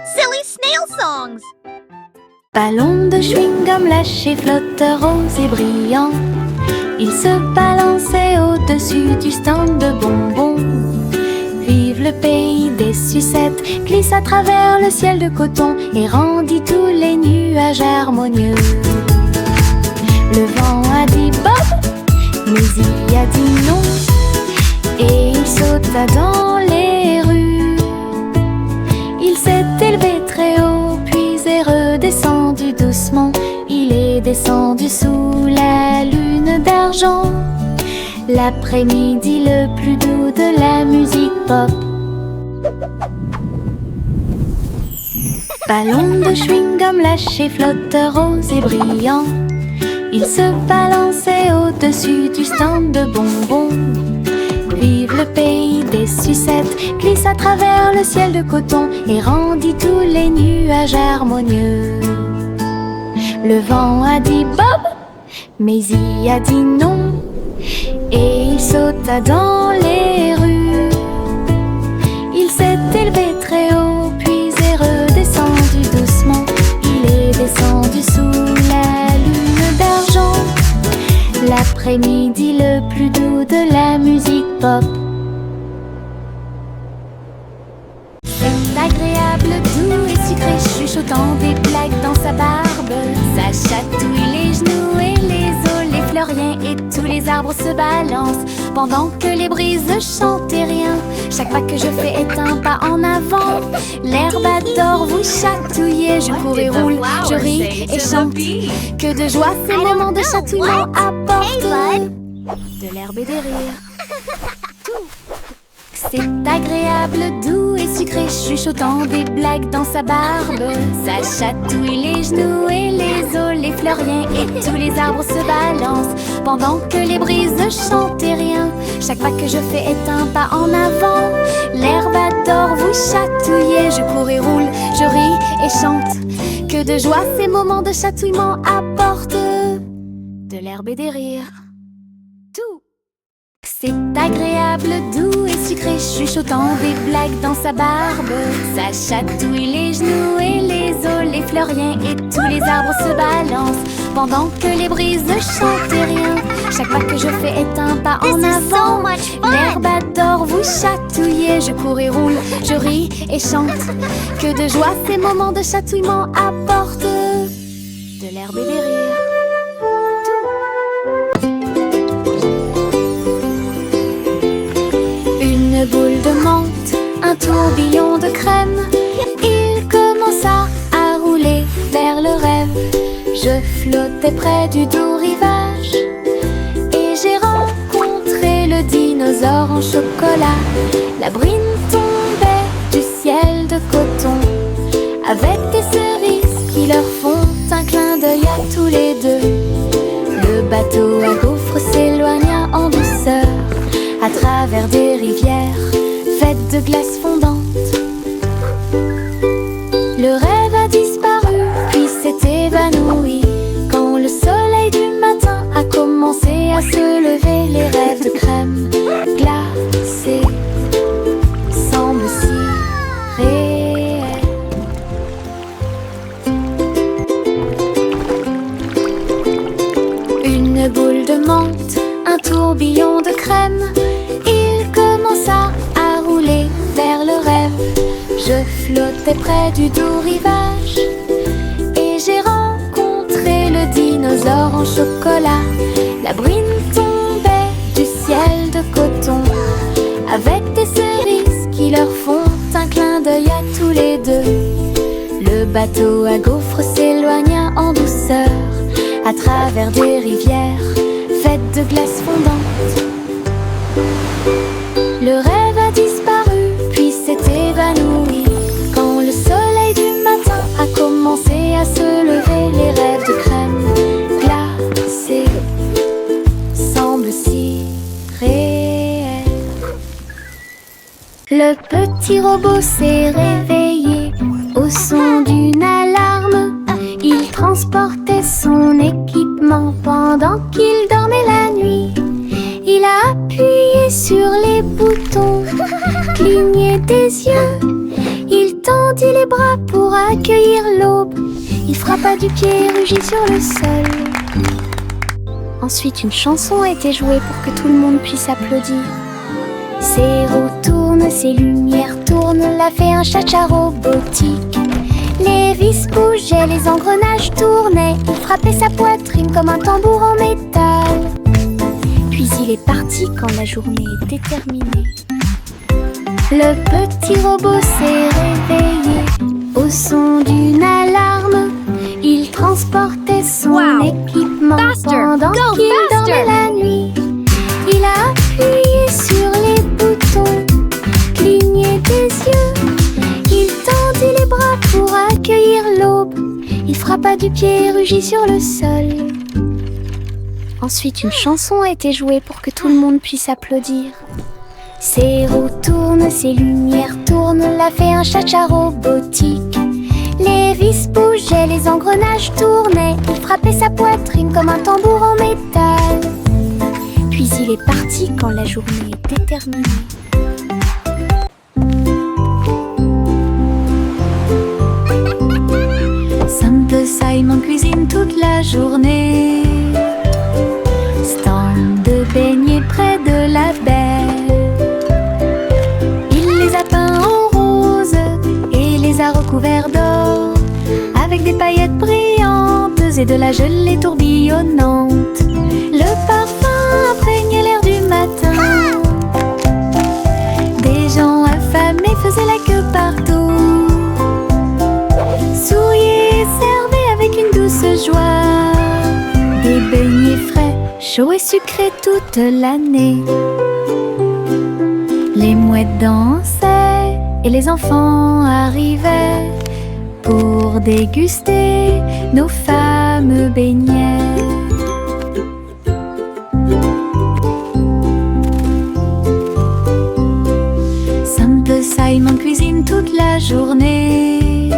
Silly snail songs. Ballon de chewing-gum lâché, flotteur rose et brillant. Il se balançait au-dessus du stand de bonbons. Vive le pays des sucettes, glisse à travers le ciel de coton et rendit tous les nuages harmonieux. Le vent a dit Bob, mais il a dit non, et il sauta dans les rues. Il s'est élevé très haut, puis est redescendu doucement. Il est descendu sous la lune d'argent. L'après-midi le plus doux de la musique pop. Ballon de chewing-gum lâché, flotteur rose et brillant. Il se balançait au-dessus du stand de bonbons. Vive le pays des sucettes, glisse à travers le ciel de coton et rendit tous les nuages harmonieux. Le vent a dit Bob, mais il a dit non, et il sauta dans les rues. Il s'est élevé très haut, puis est redescendu doucement. Il est descendu sous la lune d'argent. L'après-midi le plus doux de la musique pop. C'est agréable, doux et sucré, chuchotant des blagues dans sa barbe. Ça chatouille les genoux et les os, les fleuriens et tous les arbres se balancent pendant que les brises chantent et rien. Chaque pas que je fais est un pas en avant. L'herbe adore vous chatouiller. Je cours et roule, je ris et chante. Que de joie ces moments de chatouillement apportent de l'herbe et des rires. C'est agréable, doux et sucré, chuchotant des blagues dans sa barbe. Ça chatouille les genoux et les os, les fleuriens et tous les arbres se balancent pendant que les brises chantent et rien. Chaque pas que je fais est un pas en avant. L'herbe adore vous chatouiller. Je cours et roule, je ris et chante. Que de joie ces moments de chatouillement apportent de l'herbe et des rires. Tout. C'est agréable, doux et sucré, chuchotant des blagues dans sa barbe. Ça chatouille les genoux et les os, les fleuriens et tous les arbres se balancent pendant que les brises chantent et rien. Chaque pas que je fais est un pas en avant. L'herbe adore vous chatouiller. Je cours et roule, je ris et chante. Que de joie ces moments de chatouillement apportent de l'herbe et des rires. Une boule de menthe, un tourbillon de crème. Il commença à rouler vers le rêve. Je flottais près du doux rivage et j'ai rencontré le dinosaure en chocolat. La brine tombait du ciel de coton avec des cerises qui leur font un clin d'œil à tous les deux. Le bateau à gaufres s'éloigna en douceur à travers des rivières faites de glace fondante. Le rêve a disparu, puis s'est évanoui quand le soleil du matin a commencé à se lever. Les rêves de crème glacée semblent si réels. Une boule de menthe, un tourbillon de crème. Il commença à rouler vers le rêve. Je flottais près du doux rivage et j'ai rencontré le dinosaure en chocolat. La brine tombait du ciel de coton avec des cerises qui leur font un clin d'œil à tous les deux. Le bateau à gaufres s'éloigna en douceur à travers des rivières faites de glace fondante. Le rêve a disparu, puis s'est évanoui quand le soleil du matin a commencé à se lever. Les rêves de crème glacée semblent si réels. Le petit robot s'est réveillé au son d'une alarme. Il transportait son équipement pendant qu'il dormait la nuit. Il a appuyé sur les boutons, cligné des yeux. Il tendait tendit les bras pour accueillir l'aube. Il frappa du pied et rugit sur le sol. Ensuite, une chanson a été jouée pour que tout le monde puisse applaudir. Ses roues tournent, ses lumières tournent, l'a fait un cha-cha robotique. Les vis bougeaient, les engrenages tournaient. Il frappait sa poitrine comme un tambour en métal. Puis il est parti quand la journée était terminée. Le petit robot s'est réveillé au son d'une alarme. Il transportait son équipement pendant qu'il dormait la nuit. Il a appuyé sur les boutons, cligné des yeux. Il tendit les bras pour accueillir l'aube. Il frappa du pied et rugit sur le sol. Ensuite, une chanson a été jouée pour que tout le monde puisse applaudir. Ses roues tournent, ses lumières tournent, l'a fait un cha-cha robotique. Les vis bougeaient, les engrenages tournaient. Il frappait sa poitrine comme un tambour en métal. Puis il est parti quand la journée était terminée. Simple Simon cuisine toute la journée. Stand de beignets près de la baie. Il les a peints en rose et les a recouverts d'or, avec des paillettes brillantes et de la gelée tourbillonnante. Le parfum imprégnait l'air du matin. Des gens affamés faisaient la queue partout. Souriaient et servaient avec une douce joie des beignets frais, chauds et sucrés toute l'année. Les mouettes dansaient et les enfants arrivaient pour déguster nos fameux beignets. Simple Simon cuisine toute la journée.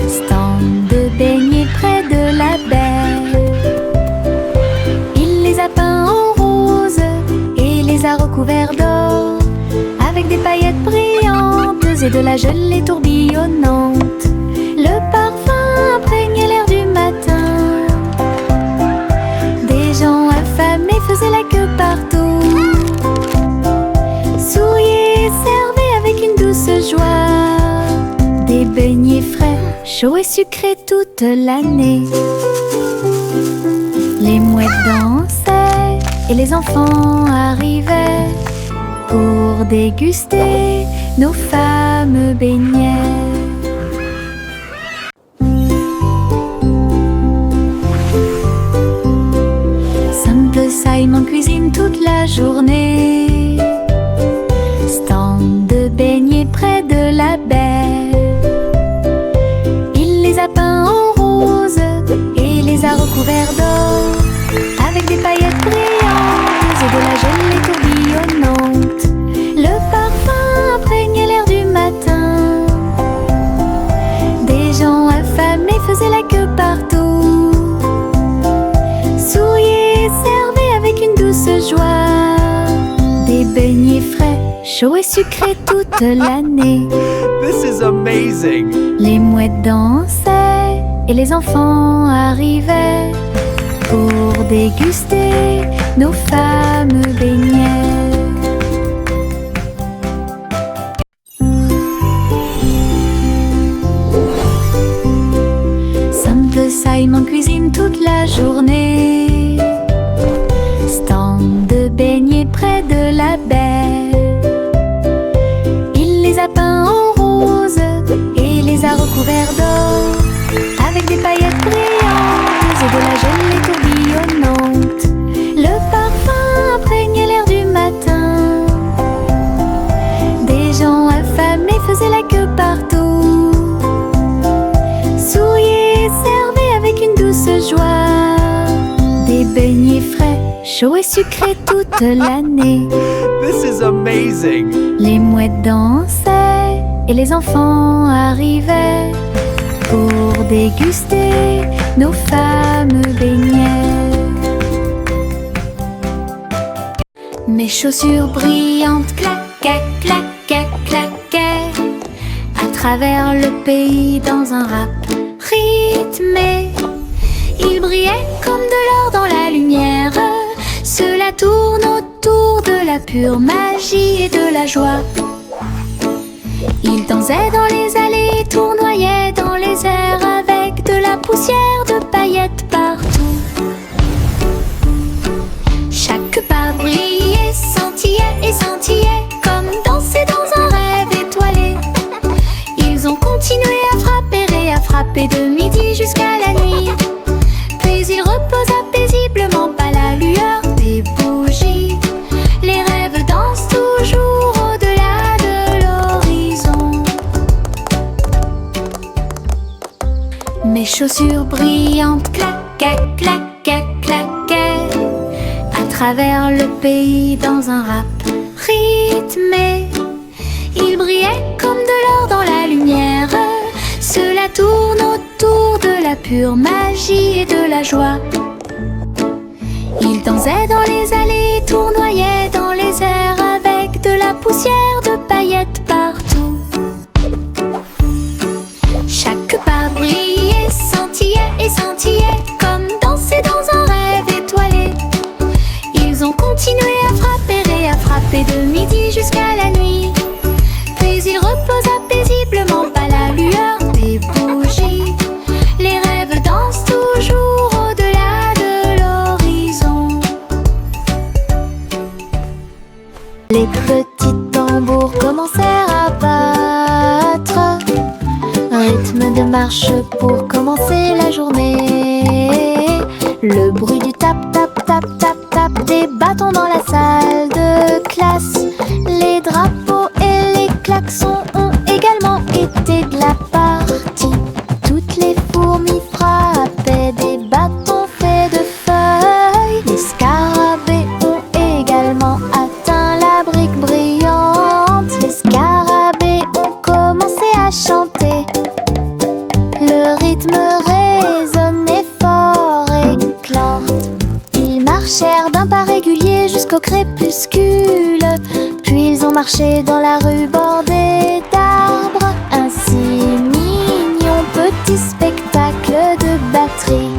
Stand de beignets près de la baie. Il les a peints en rose et les a recouverts d'or, avec des paillettes brillantes et de la gelée tourbillonnante. Le parfum imprégnait l'air du matin. Des gens affamés faisaient la queue partout. Souriaient et servaient avec une douce joie des beignets frais, chauds et sucrés toute l'année. Les mouettes dansaient et les enfants arrivaient pour déguster nos fameux beignets. Simple Simon cuisine toute la journée. Stand de beignets près de la baie. Il les a peints en rose et les a recouverts d'or, avec des paillettes brillantes et de la gelée tourbillonnante. Le parfum imprégnait l'air du matin. Des gens affamés faisaient la queue partout. Souriaient et servaient avec une douce joie des beignets frais, chauds et sucrés toute l'année. This is amazing! Les mouettes dansaient et les enfants arrivaient pour déguster nos fameux beignets. Simple Simon cuisine toute la journée. Stand de beignets près de la baie. Il les a peints en rose et les a recouverts d'or, avec des paillettes brillantes et de la gelée tourbillonnante. Le parfum imprégnait l'air du matin. Des gens affamés faisaient la queue partout. Souriaient et servaient avec une douce joie des beignets frais, chauds et sucrés toute l'année. This is amazing! Les mouettes dansaient et les enfants arrivaient pour déguster nos fameux beignets. Mes chaussures brillantes claquaient, claquaient, claquaient à travers le pays dans un rap rythmé. Il brillait comme de l'or dans la lumière. Cela tourne autour de la pure magie et de la joie. Il dansait dans les allées, tournoyait dans les airs avec de la poussière de paillettes partout. Chaque pas brillait, scintillait comme danser dans un rêve étoilé. Ils ont continué à frapper et à frapper de midi jusqu'à la nuit. Puis il reposa paisiblement à la lueur des bougies. Les rêves dansent toujours au-delà de l'horizon. Mes chaussures brillantes claquaient, claquaient, claquaient à travers le pays dans un rap rythmé. Il brillait comme de l'or dans la lumière. Cela tourne autour de la pure magie et de la joie. Il dansait dans les allées, tournoyait dans les airs avec de la poussière de paillettes partout. Chaque pas brillait, scintillait comme danser dans un rêve étoilé. Ils ont continué à frapper et à frapper de midi jusqu'à la nuit. Puis il reposa paisiblement à la lueur des bougies. Les rêves dansent toujours au-delà de l'horizon. Les petits tambours commencèrent à battre, rythme de marche pour commencer la journée. Le bruit du tap, tap, tap, tap, tap des bâtons dans la salle de classe. Les drapeaux et les klaxons ont également été de la partie. Toutes les fourmis frappaient des bâtons faits de feuilles. Les scarabées ont également atteint la brique brillante. Les scarabées ont commencé à chanter. Le rythme résonnait fort et claante. Ils marchèrent d'un pas régulier jusqu'au crépuscule. Puis ils ont marché dans la rue bordée d'arbres. Un si mignon petit spectacle de batterie.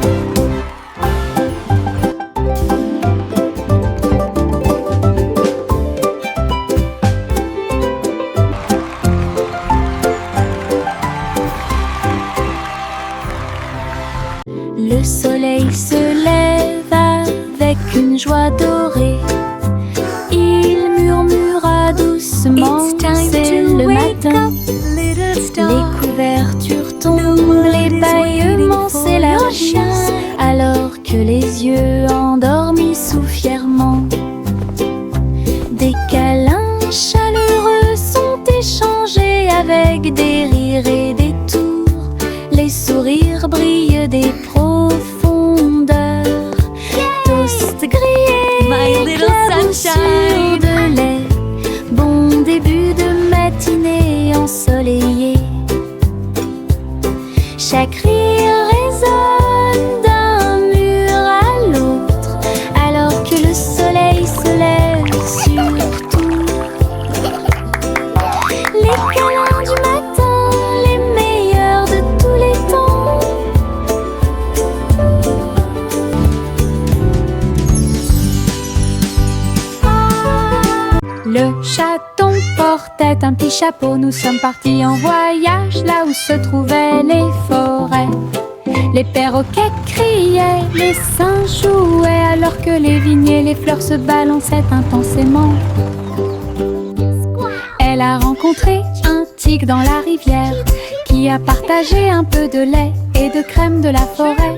Le soleil se lève avec une joie dorée. Il murmura doucement, c'est le matin. Les couvertures tombent, les bâillements s'élargissent, alors que les yeux endormis soufflent fièrement. Des câlins chaleureux sont échangés avec des rires et des tours. Les sourires brillent des profondeurs. Toast grillé, éclaboussure de lait. Bon début de matinée ensoleillée. Chaque rire résonne d'un mur à l'autre, alors que le soleil se lève sur tout. Les câlins du matin, les meilleurs de tous les temps. Le chaton portait un petit chapeau. Nous sommes partis en voyage là où se trouvaient les forêts. Les perroquets criaient, les singes jouaient, alors que les vignes et les fleurs se balançaient intensément. Elle a rencontré un tigre dans la rivière qui a partagé un peu de lait et de crème de la forêt.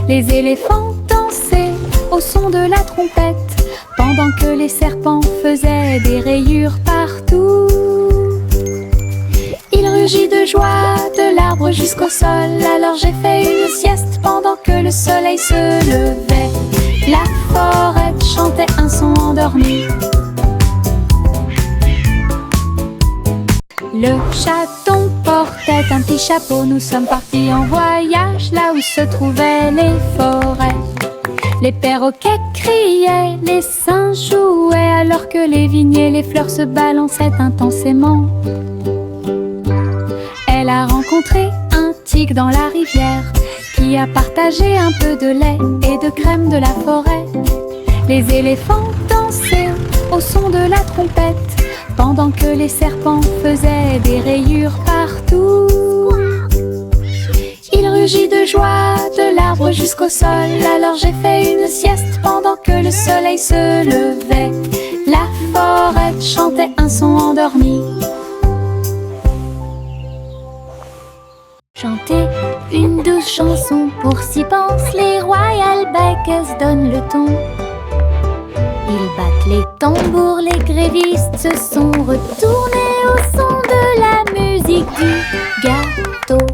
Les éléphants dansaient au son de la trompette, pendant que les serpents faisaient des rayures partout. Il rugit de joie de l'arbre jusqu'au sol. Alors j'ai fait une sieste pendant que le soleil se levait. La forêt chantait un son endormi. Le chaton portait un petit chapeau. Nous sommes partis en voyage là où se trouvaient les forêts. Les perroquets criaient, les singes jouaient, alors que les vignes et les fleurs se balançaient intensément. pique-nique dans la rivière, qui a partagé un peu de lait et de crème de la forêt. Les éléphants dansaient au son de la trompette, pendant que les serpents faisaient des rayures partout. Il rugit de joie de l'arbre jusqu'au sol. Alors j'ai fait une sieste pendant que le soleil se levait. La forêt chantait un son endormi. Chanter une douce chanson, pour s'y pensent les Royal Bakers donnent le ton. Ils battent les tambours, les grévistes se sont retournés au son de la musique du gâteau.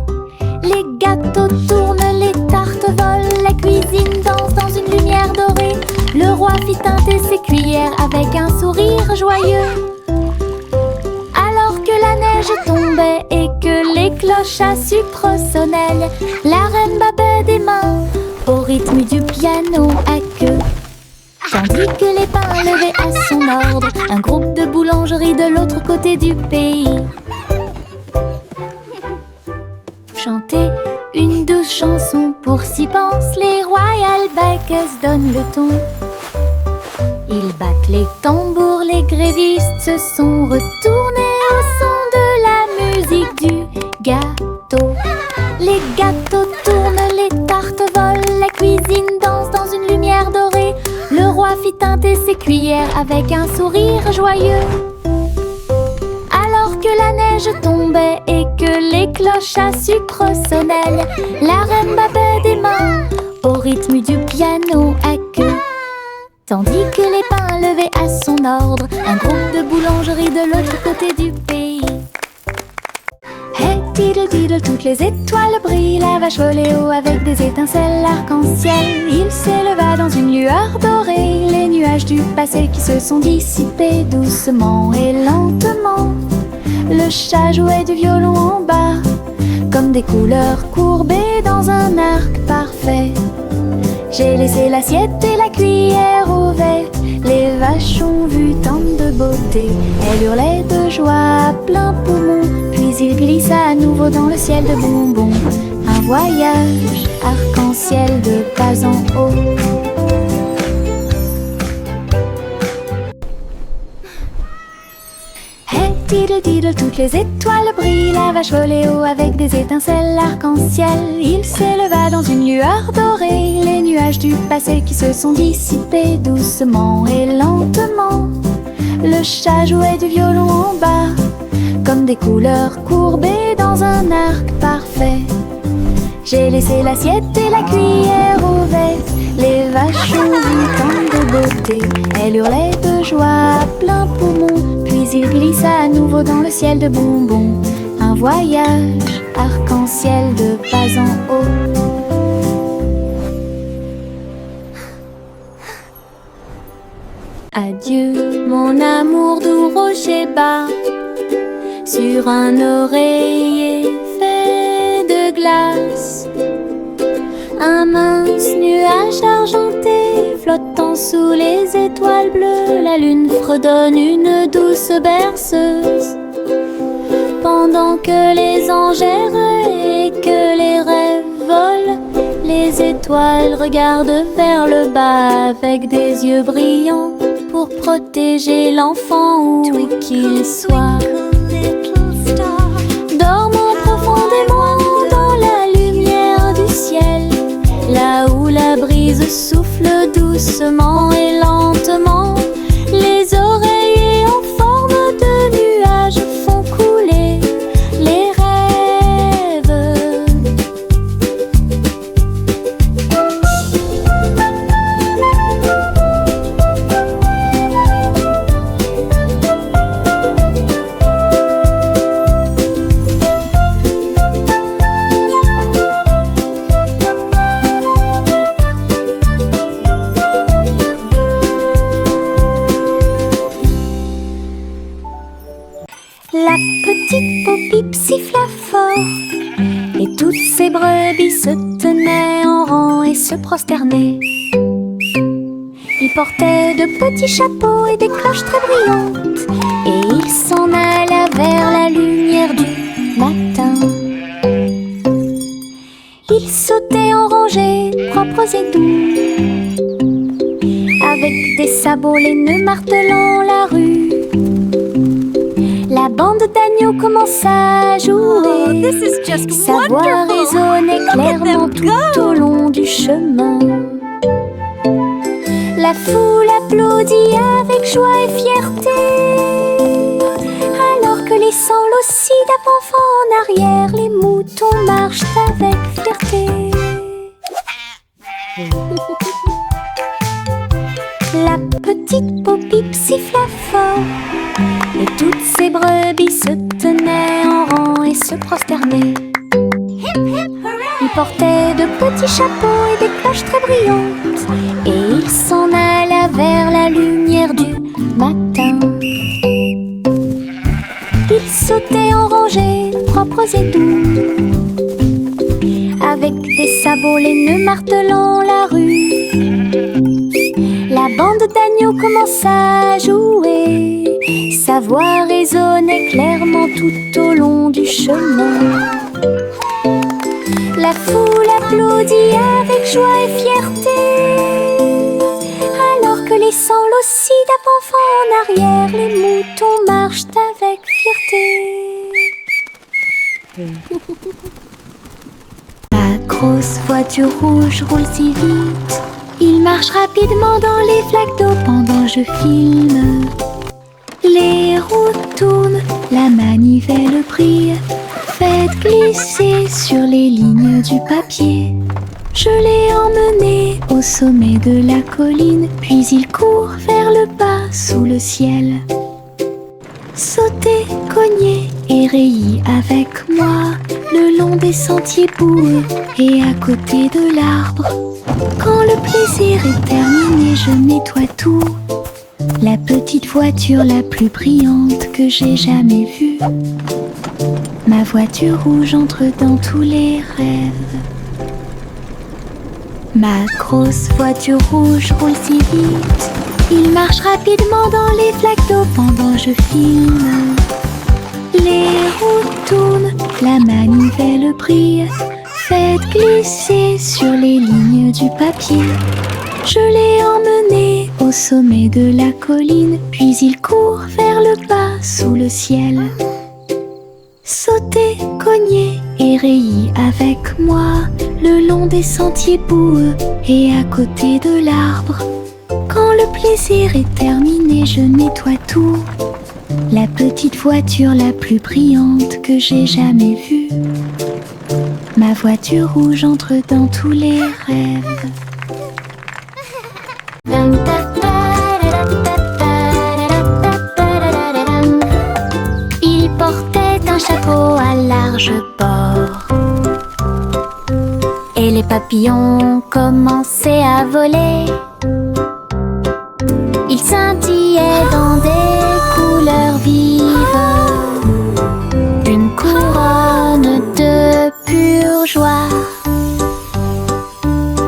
Les gâteaux tournent, les tartes volent, la cuisine danse dans une lumière dorée. Le roi fit teinter ses cuillères avec un sourire joyeux. Alors que la neige tombait et que les cloches à sucre sonnaient, la reine battait des mains au rythme du piano à queue. Tandis que les pains levaient à son ordre un groupe de boulangeries de l'autre côté du pays. Chanter une douce chanson, pour s'y pensent les Royal Bakers donnent le ton. Ils battent les tambours, les grévistes se sont retournés au son de la musique du gâteau. Les gâteaux tournent, les tartes volent, la cuisine danse dans une lumière dorée. Le roi fit teinter ses cuillères avec un sourire joyeux. Alors que la neige tombait et que les cloches à sucre sonnaient, la reine battait des mains au rythme du piano à queue. Tandis que les pains levaient à son ordre un groupe de boulangeries de l'autre côté du pays. Hey diddle diddle, toutes les étoiles brillent, la vache volait haut avec des étincelles arc-en-ciel. Il s'éleva dans une lueur dorée, les nuages du passé qui se sont dissipés doucement et lentement. Le chat jouait du violon en bas, comme des couleurs courbées dans un arc parfait. J'ai laissé l'assiette et la cuillère ouvertes, les vaches ont vu tant de beauté. Elles hurlaient de joie à plein poumon, puis il glissa à nouveau dans le ciel de bonbons. Un voyage arc-en-ciel de bas en haut. Hey diddle diddle, toutes les étoiles brillent, la vache volait haut avec des étincelles arc-en-ciel. Il s'éleva dans une lueur dorée, les nuages du passé qui se sont dissipés doucement et lentement. Le chat jouait du violon en bas, comme des couleurs courbées dans un arc parfait. J'ai laissé l'assiette et la cuillère ouvertes, les vaches ont vu tant de beauté. Elles hurlaient de joie à plein poumon, puis il glissa à nouveau dans le ciel de bonbons. Un voyage arc-en-ciel de bas en haut. Adieu mon amour doux rocher bas, sur un oreiller fait de glace. Un mince nuage argenté flottant sous les étoiles bleues, la lune fredonne une douce berceuse. Pendant que les anges errent et que les rêves volent, les étoiles regardent vers le bas avec des yeux brillants pour protéger l'enfant où qu'il soit. Dormant profondément dans la lumière du ciel, là où la brise souffle doucement et lentement, les oreillers en forme de nuages font couler les rêves. La petite Bo-Bip siffla fort, et toutes ces brebis se tenaient en rang et se prosternaient. Ils portaient de petits chapeaux et des cloches très brillantes, et ils s'en alla vers la lumière du matin. Ils sautaient en rangées, propres et doux, avec des sabots laineux martelant la rue. La bande d'agneaux commença à jouer. Oh, this is just Sa voix wonderful. résonnait Look at clairement them tout au long du chemin. La foule applaudit avec joie et fierté, alors que les sanglots aussi tapent enfants en arrière, les moutons marchent avec fierté. La petite Bo-Peep siffla fort, et toutes ces brebis se tenaient en rang et se prosternaient. Ils portaient de petits chapeaux et des cloches très brillantes, et ils s'en alla vers la lumière du matin. Ils sautaient en rangées, propres et doux, avec des sabots laineux martelant la rue. La bande d'agneaux commença à jouer, sa voix résonnait clairement tout au long du chemin. La foule applaudit avec joie et fierté, alors que les sanglots aussi tapent enfants en arrière, les moutons marchent avec fierté. La grosse voiture rouge roule si vite, il marche rapidement dans les flaques d'eau pendant je filme. Les roues tournent, la manivelle brille, faites glisser sur les lignes du papier. Je l'ai emmené au sommet de la colline, puis il court vers le bas sous le ciel. Sautez, cognez et rayez avec moi le long des sentiers boueux et à côté de l'arbre. Quand le plaisir est terminé, je nettoie tout. La petite voiture la plus brillante que j'ai jamais vue. Ma voiture rouge entre dans tous les rêves. Ma grosse voiture rouge roule si vite, il marche rapidement dans les flaques d'eau pendant je filme. Les roues tournent, la manivelle brille, faites glisser sur les lignes du papier. Je l'ai emmené au sommet de la colline, puis il court vers le bas sous le ciel. Sautez, cognez et rayez avec moi le long des sentiers boueux et à côté de l'arbre. Quand le plaisir est terminé, je nettoie tout. La petite voiture la plus brillante que j'ai jamais vue. Ma voiture rouge entre dans tous les rêves. Il portait un chapeau à large bord, et les papillons commençaient à voler. Ils scintillaient dans des couleurs vives, une couronne de pure joie.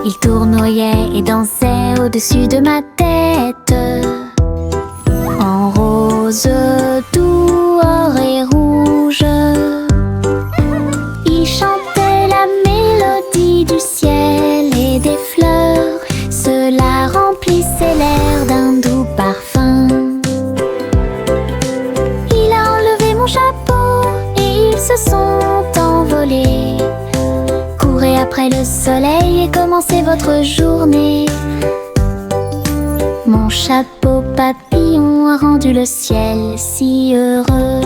Ils tournoyaient et dansaient au-dessus de ma tête, en rose, doux, or et rouge. Ils chantaient la mélodie du ciel et des fleurs. Cela remplissait l'air d'un doux parfum. Il a enlevé mon chapeau et ils se sont envolés. Courez après le soleil et commencez votre journée. Mon chapeau papillon a rendu le ciel si heureux.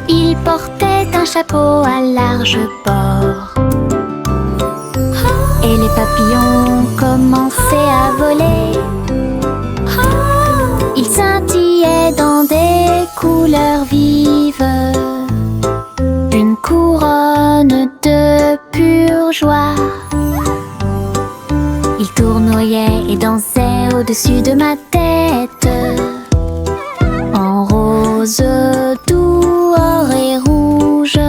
Il portait un chapeau à large bord, et les papillons commençaient à voler. Ils scintillaient dans des couleurs vives, une couronne de pure joie. Ils tournoyaient et dansaient au-dessus de ma tête, en rose, doux, or et rouge.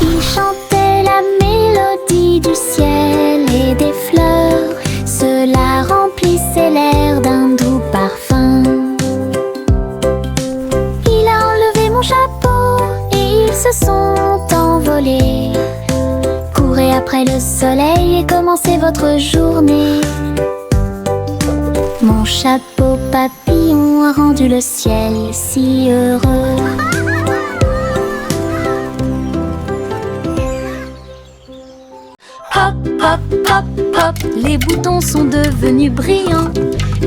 Ils chantaient la mélodie du ciel et des fleurs. Cela remplit après le soleil et commencez votre journée. Mon chapeau papillon a rendu le ciel si heureux. Hop, hop, hop, hop, les boutons sont devenus brillants.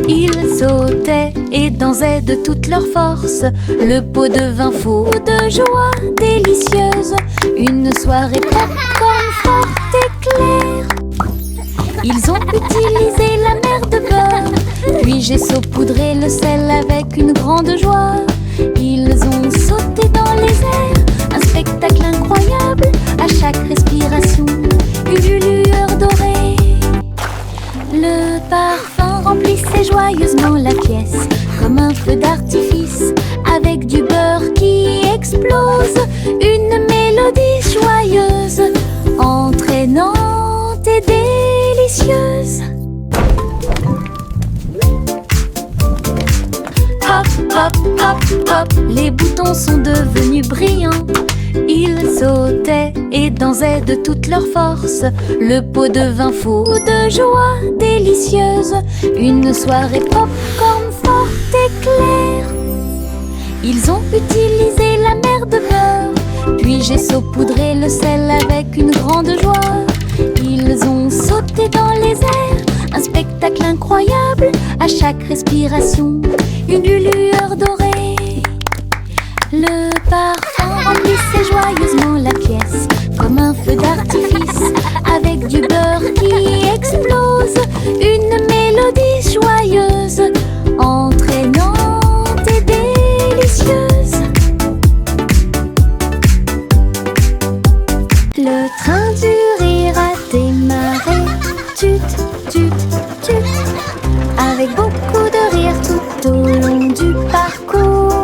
Ils sautaient et dansaient de toute leur force. Le pot devint fou de joie délicieuse. Une soirée popcorn forte et claire. Ils ont utilisé la mer de beurre, puis j'ai saupoudré le sel avec une grande joie. Ils ont sauté dans les airs, un spectacle incroyable. À chaque respiration, une lueur dorée. Le parfum remplissait joyeusement la pièce, comme un feu d'artifice, avec du beurre qui explose. Une mélodie joyeuse, entraînante et délicieuse. Hop, hop, hop, hop, les boutons sont devenus brillants. Ils sautaient et dansaient de toute leur force. Le pot devint fou de joie délicieuse. Une soirée popcorn forte et claire. Ils ont utilisé la mer de beurre, puis j'ai saupoudré le sel avec une grande joie. Ils ont sauté dans les airs, un spectacle incroyable. À chaque respiration, une lueur dorée. Le parfum remplissait joyeusement la pièce, comme un feu d'artifice, avec du beurre qui explose. Une mélodie joyeuse, entraînante et délicieuse. Le train du rire a démarré. Tut, tut, tut, avec beaucoup de rire tout au long du parcours.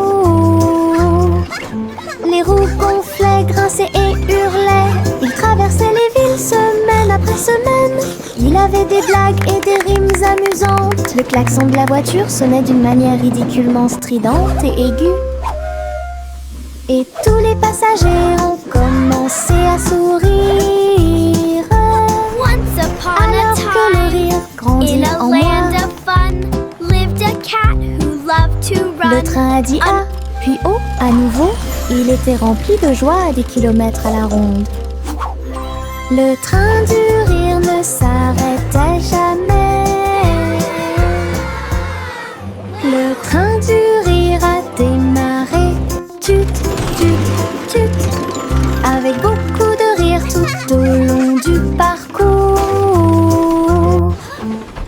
Les roues gonflaient, grinçaient et hurlaient. Il traversait les villes semaine après semaine. Il avait des blagues et des rimes amusantes. Le klaxon de la voiture sonnait d'une manière ridiculement stridente et aiguë. Et tous les passagers ont commencé à sourire. Once upon Alors a que le time, rire grandit in a en land moi, of fun, lived a cat who loved to le run. train a dit A, puis O à nouveau. Il était rempli de joie à des kilomètres à la ronde. Le train du rire ne s'arrêtait jamais. Le train du rire a démarré. Tut, tut, tut, avec beaucoup de rire tout au long du parcours.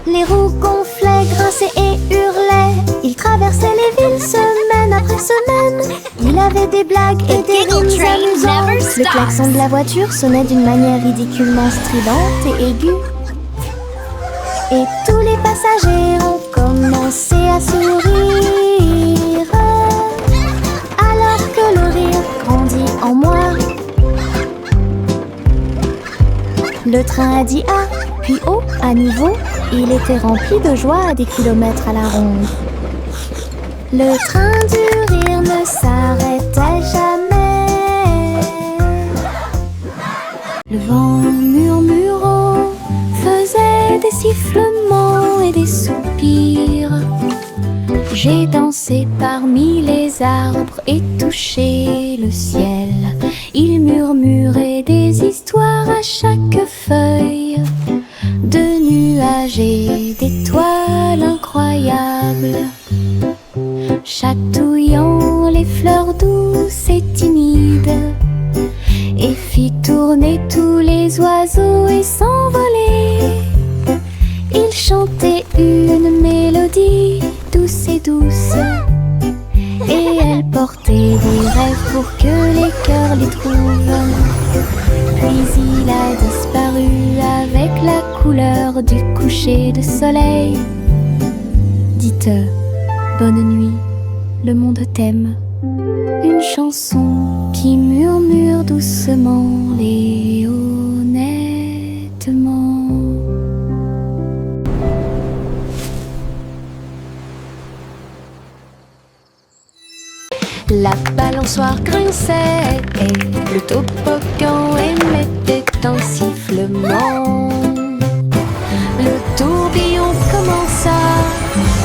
Les roues gonflaient, grinçaient et hurlaient. Il traversait les villes semaine après semaine. Il avait des blagues et des giggle rimes train amusantes. never Le stops. klaxon de la voiture sonnait d'une manière ridiculement stridente et aiguë. Et tous les passagers ont commencé à sourire. Alors que le rire grandit en moi. Le train a dit A, puis O à nouveau. Il était rempli de joie à des kilomètres à la ronde. Le train du rire ne s'arrêtait jamais. Le vent murmurant faisait des sifflements et des soupirs. J'ai dansé parmi les arbres et touché le ciel. Il murmurait des histoires à chaque feuille, de nuages et d'étoiles incroyables, chatouillant les fleurs douces et timides, et fit tourner tous les oiseaux et s'envoler. Il chantait une mélodie douce et douce, et elle portait des rêves pour que les cœurs les trouvent. Puis il a disparu avec la couleur du coucher de soleil. Dites bonne nuit, le monde t'aime. Une chanson qui murmure doucement et honnêtement. La balançoire grinçait et le toboggan émettait un sifflement. Le tourbillon commença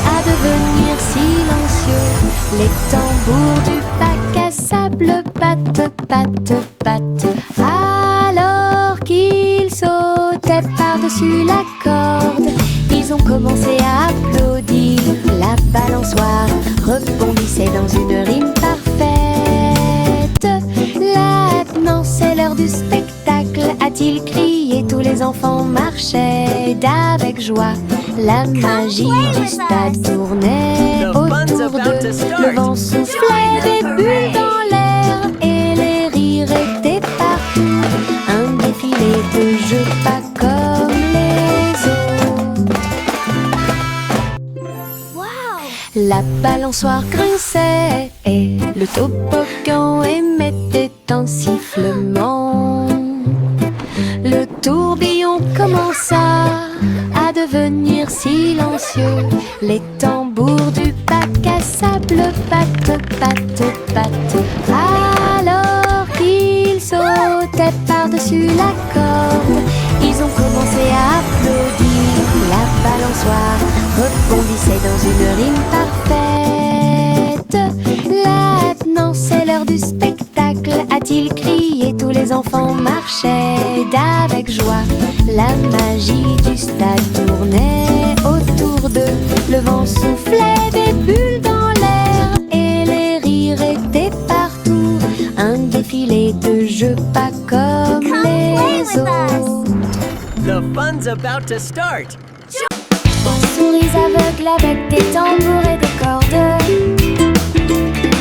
à devenir silencieux. Les tambours du bac à sable battent, battent, battent. Alors qu'ils sautaient par-dessus la corde, ils ont commencé à applaudir. La balançoire rebondissait dans une rime parfaite. Maintenant c'est l'heure du spectacle, a-t-il crié. Tous les enfants marchaient avec joie. La magie du stade tournait autour d'eux. Le vent soufflait des bulles dans l'air et les rires étaient partout. Un défilé de jeux pas comme les autres. La balançoire grinçait et le toboggan émettait un sifflement. Le tourbillon commença à devenir silencieux. Les tambours du bac à sable battent, battent, battent. Alors qu'ils sautaient par-dessus la corde, ils ont commencé à applaudir. La balançoire rebondissait dans une rime parfaite. Maintenant c'est l'heure du spectacle, a-t-il crié. Tous les enfants marchaient avec joie. La magie du stade tournait autour d'eux. Le vent soufflait des bulles dans l'air et les rires étaient partout. Un défilé de jeux pas comme les autres. The fun's about to start. Souris aveugles avec des tambours et des cordes.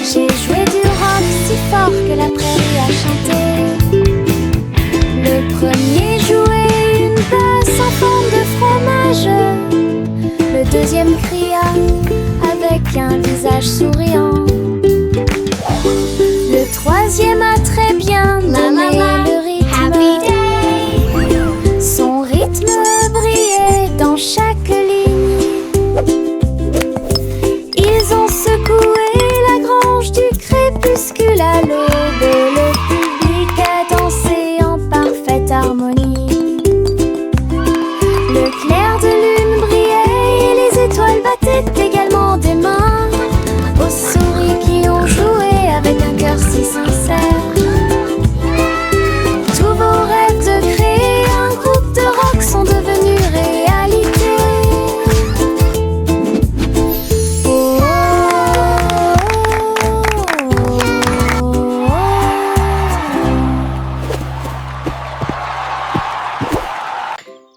J'ai joué du rock si fort que la prairie a chanté. Le premier jouait une basse en forme de fromage. Le deuxième cria avec un visage souriant. Le troisième a très bien donné le rythme. Son rythme brillait dans chaque ligne. Ils ont secoué la grange du crépuscule à l'aube et le public a dansé en parfaite harmonie. Le clair de lune brillait et les étoiles battaient également des mains aux souris qui ont joué avec un cœur si sincère. Tous vos rêves de créer un groupe de rock sont devenus réalité. Oh, oh, oh, oh.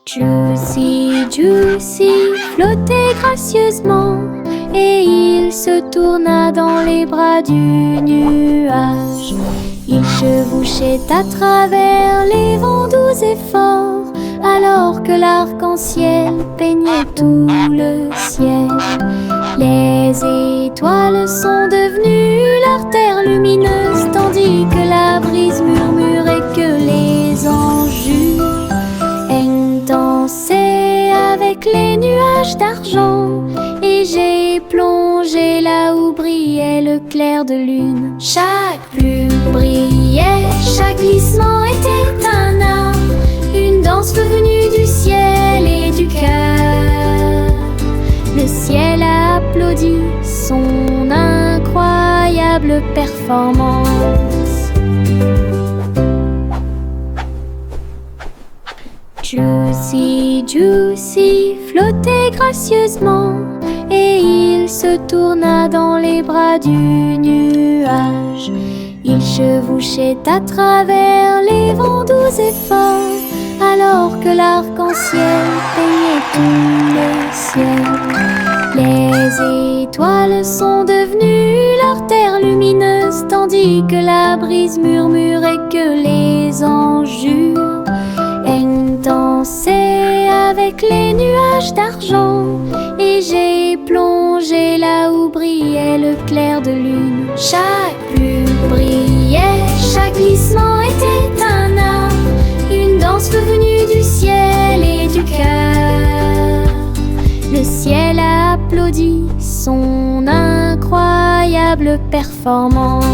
Juicy, Juicy flottait gracieusement et il se tourna dans les bras du nuage. Il chevauchait à travers les vents doux et forts, alors que l'arc-en-ciel peignait tout le ciel. Les étoiles sont devenues l'artère lumineuse, tandis que la brise murmurait que les anges dansaient avec les nuages d'argent. Et j'ai plongé là où brillait le clair de lune. Chaque plume brillait, chaque glissement était un art, une danse venue du ciel et du cœur. Le ciel a applaudi son incroyable performance. Juicy, Juicy flottait gracieusement et il se tourna dans les bras du nuage. Il chevauchait à travers les vents doux et forts, alors que l'arc-en-ciel peignait tout le ciel. Les étoiles sont devenues l'artère lumineuse, tandis que la brise murmurait que les anges dansaient avec les nuages d'argent. Et j'ai plongé là où brillait le clair de lune. Chaque plume brillait, chaque glissement était un art, une danse venue du ciel et du cœur. Le ciel a applaudi son incroyable performance.